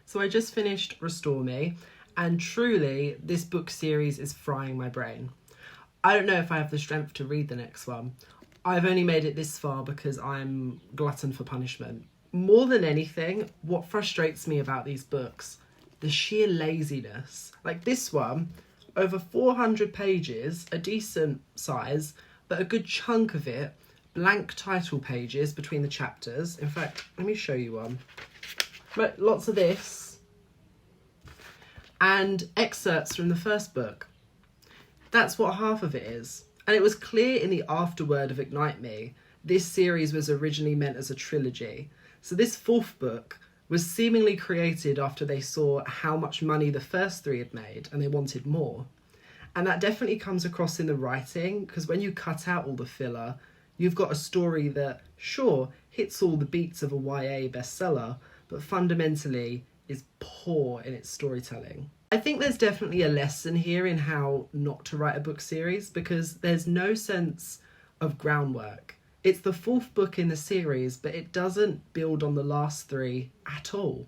So I just finished Restore Me, and truly this book series is frying my brain. I don't know if I have the strength to read the next one. I've only made it this far because I'm glutton for punishment. More than anything, what frustrates me about these books, the sheer laziness. Like this one, over 400 pages, a decent size, but a good chunk of it, blank title pages between the chapters. In fact, let me show you one. But lots of this, and excerpts from the first book. That's what half of it is. And it was clear in the afterword of Ignite Me, this series was originally meant as a trilogy. So this fourth book was seemingly created after they saw how much money the first three had made and they wanted more. And that definitely comes across in the writing, because when you cut out all the filler, you've got a story that, sure, hits all the beats of a YA bestseller, but fundamentally is poor in its storytelling. I think there's definitely a lesson here in how not to write a book series, because there's no sense of groundwork. It's the fourth book in the series, but it doesn't build on the last three at all.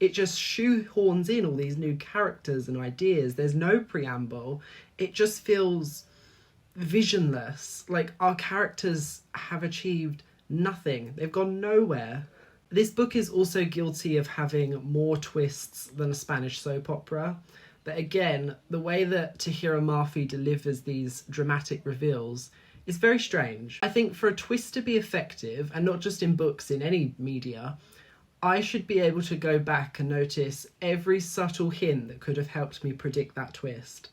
It just shoehorns in all these new characters and ideas. There's no preamble. It just feels visionless. Like our characters have achieved nothing. They've gone nowhere. This book is also guilty of having more twists than a Spanish soap opera. But again, the way that Tahereh Mafi delivers these dramatic reveals is very strange. I think for a twist to be effective, and not just in books, in any media, I should be able to go back and notice every subtle hint that could have helped me predict that twist.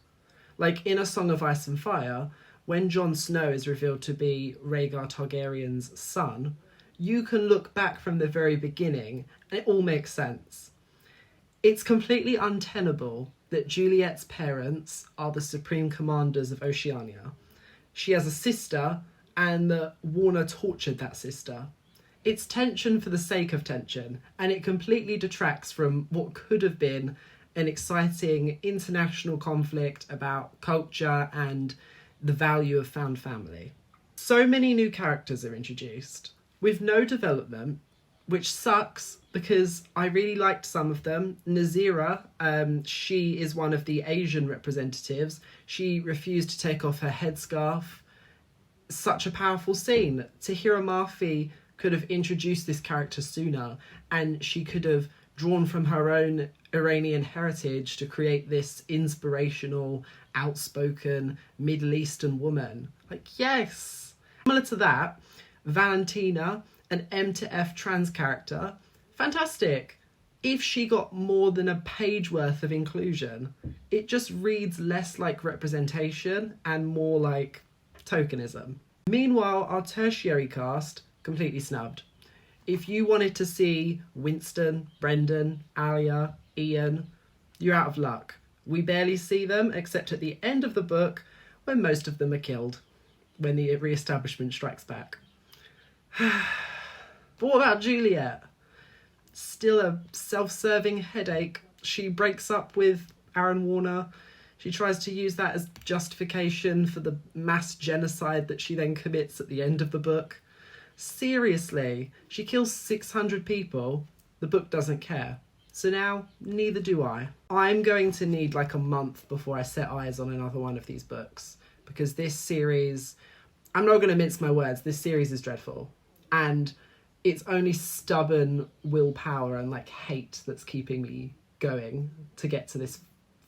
Like in A Song of Ice and Fire, when Jon Snow is revealed to be Rhaegar Targaryen's son, you can look back from the very beginning and it all makes sense. It's completely untenable that Juliet's parents are the supreme commanders of Oceania. She has a sister, and that Warner tortured that sister. It's tension for the sake of tension, and it completely detracts from what could have been an exciting international conflict about culture and the value of found family. So many new characters are introduced, with no development, which sucks because I really liked some of them. Nazira, she is one of the Asian representatives. She refused to take off her headscarf. Such a powerful scene. Tahereh Mafi could have introduced this character sooner, and she could have drawn from her own Iranian heritage to create this inspirational, outspoken Middle Eastern woman. Like, yes! Similar to that, Valentina, an M to F trans character, fantastic. If she got more than a page worth of inclusion, it just reads less like representation and more like tokenism. Meanwhile, our tertiary cast, completely snubbed. If you wanted to see Winston, Brendan, Alia, Ian, you're out of luck. We barely see them except at the end of the book when most of them are killed, when the re-establishment strikes back. But what about Juliet? Still a self-serving headache. She breaks up with Aaron Warner. She tries to use that as justification for the mass genocide that she then commits at the end of the book. Seriously, she kills 600 people. The book doesn't care. So now, neither do I. I'm going to need like a month before I set eyes on another one of these books, because this series, I'm not going to mince my words, this series is dreadful. And it's only stubborn willpower and like hate that's keeping me going to get to this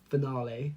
finale.